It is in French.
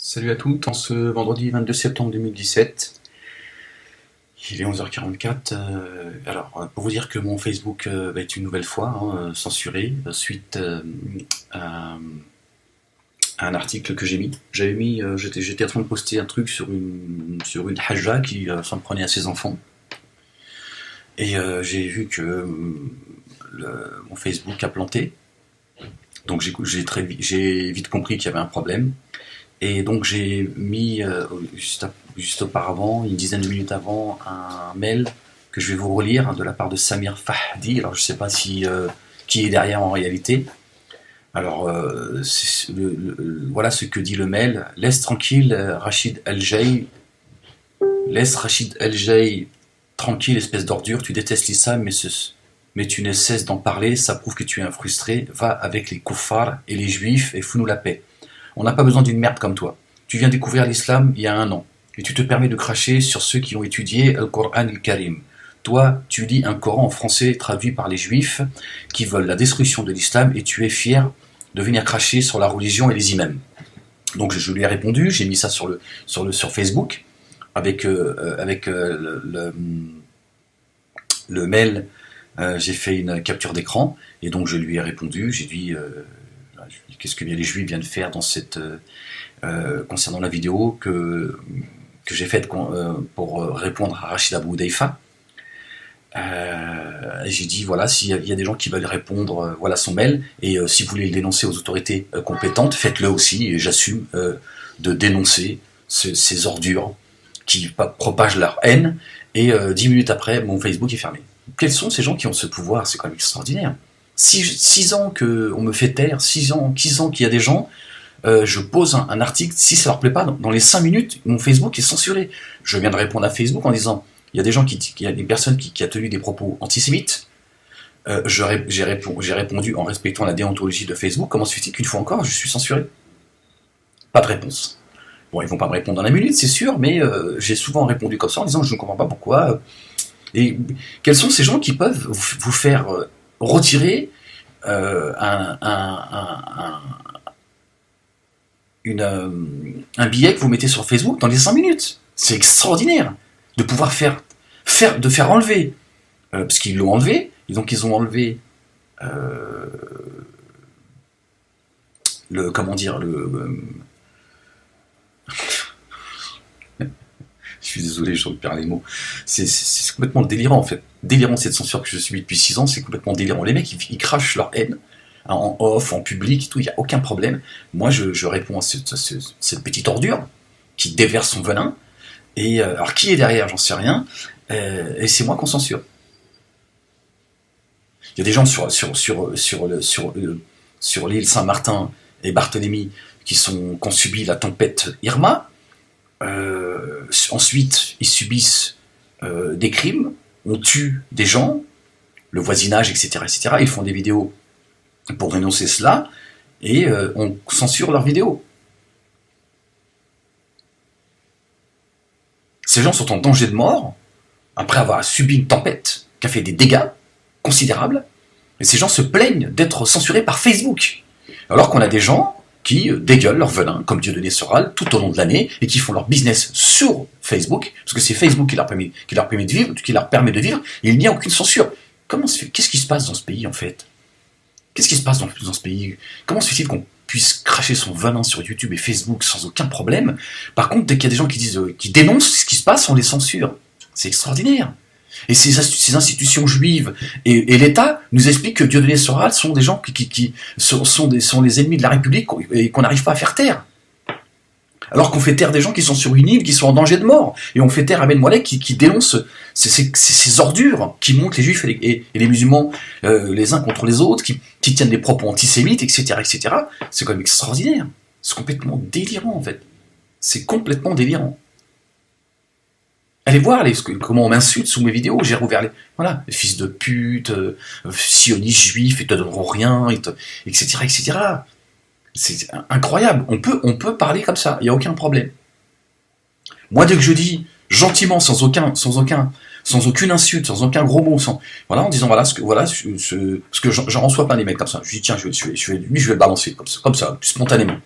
Salut à tous, en ce vendredi 22 septembre 2017, il est 11h44. Alors, pour vous dire que mon Facebook va être une nouvelle fois censuré suite à un article que j'ai mis. J'étais en train de poster un truc sur une hajja qui s'en prenait à ses enfants. Et j'ai vu que mon Facebook a planté. Donc j'ai vite compris qu'il y avait un problème. Et donc j'ai mis juste auparavant, une dizaine de minutes avant, un mail que je vais vous relire de la part de Samir Fahdi. Alors je ne sais pas qui est derrière en réalité. Alors voilà ce que dit le mail. Laisse tranquille Rachid El-Jay. Laisse Rachid El-Jay tranquille, espèce d'ordure. Tu détestes l'islam, mais tu ne cesses d'en parler. Ça prouve que tu es un frustré. Va avec les kuffars et les juifs et fous-nous la paix. On n'a pas besoin d'une merde comme toi. Tu viens découvrir l'islam il y a 1 an, et tu te permets de cracher sur ceux qui ont étudié le Coran al-Karim. Toi, tu lis un Coran en français traduit par les juifs qui veulent la destruction de l'islam, et tu es fier de venir cracher sur la religion et les imams. Donc je lui ai répondu, j'ai mis ça sur Facebook, avec le mail, j'ai fait une capture d'écran, et donc je lui ai répondu, j'ai dit... qu'est-ce que les Juifs viennent faire dans concernant la vidéo que j'ai faite pour répondre à Rachid Abou Deifa. J'ai dit, voilà, s'il y a des gens qui veulent répondre, voilà son mail, et si vous voulez le dénoncer aux autorités compétentes, faites-le aussi, et j'assume de dénoncer ces ordures qui propagent leur haine, et 10 minutes après, mon Facebook est fermé. Quels sont ces gens qui ont ce pouvoir? C'est quand même extraordinaire. 6 ans qu'on me fait taire, 6 ans qu'il y a des gens, je pose un article, si ça leur plaît pas, dans les 5 minutes, mon Facebook est censuré. Je viens de répondre à Facebook en disant, il y a des gens il y a des personnes qui a tenu des propos antisémites, j'ai répondu en respectant la déontologie de Facebook, comment se fait-il qu'une fois encore, je suis censuré? Pas de réponse. Bon, ils vont pas me répondre dans la minute, c'est sûr, mais j'ai souvent répondu comme ça en disant, je ne comprends pas pourquoi. Et quels sont ces gens qui peuvent vous faire... retirer un billet que vous mettez sur Facebook dans les 5 minutes. C'est extraordinaire de pouvoir de faire enlever, parce qu'ils l'ont enlevé, et donc ils ont enlevé je suis désolé, je perds les mots. C'est complètement délirant en fait. Délirant cette censure que je subis depuis 6 ans, c'est complètement délirant. Les mecs, ils crachent leur haine en off, en public, et tout, il n'y a aucun problème. Moi, je réponds à cette petite ordure qui déverse son venin. Et alors, qui est derrière, j'en sais rien. Et c'est moi qu'on censure. Il y a des gens sur l'île Saint-Martin et Barthélemy qui ont subi la tempête Irma. Ensuite, ils subissent des crimes, on tue des gens, le voisinage, etc., etc. Ils font des vidéos pour dénoncer cela, et on censure leurs vidéos. Ces gens sont en danger de mort, après avoir subi une tempête qui a fait des dégâts considérables, et ces gens se plaignent d'être censurés par Facebook, alors qu'on a des gens qui dégueulent leur venin, comme Dieudonné Soral, tout au long de l'année, et qui font leur business sur Facebook, parce que c'est Facebook qui leur permet de vivre, et il n'y a aucune censure. Qu'est-ce qui se passe dans ce pays, en fait? Qu'est-ce qui se passe dans ce pays? Comment se fait-il qu'on puisse cracher son venin sur YouTube et Facebook sans aucun problème? Par contre, dès qu'il y a des gens qui dénoncent ce qui se passe, on les censure. C'est extraordinaire. Et ces institutions juives et l'État nous expliquent que Dieudonné Soral sont des gens qui sont les ennemis de la République et qu'on n'arrive pas à faire taire. Alors qu'on fait taire des gens qui sont sur une île, qui sont en danger de mort. Et on fait taire Ahmed Moualek qui dénonce ces ordures qui montent les juifs et les musulmans les uns contre les autres, qui tiennent des propos antisémites, etc., etc. C'est quand même extraordinaire. C'est complètement délirant, en fait. C'est complètement délirant. Allez voir comment on m'insulte sous mes vidéos, j'ai rouvert voilà, fils de pute, sionistes juifs, ils te donneront rien, etc., etc. C'est incroyable, on peut parler comme ça, il n'y a aucun problème. Moi, dès que je dis gentiment, sans aucune insulte, sans aucun gros mot, voilà, en disant voilà ce que j'en reçois plein des mecs comme ça. Je dis tiens, je vais le balancer comme ça, spontanément.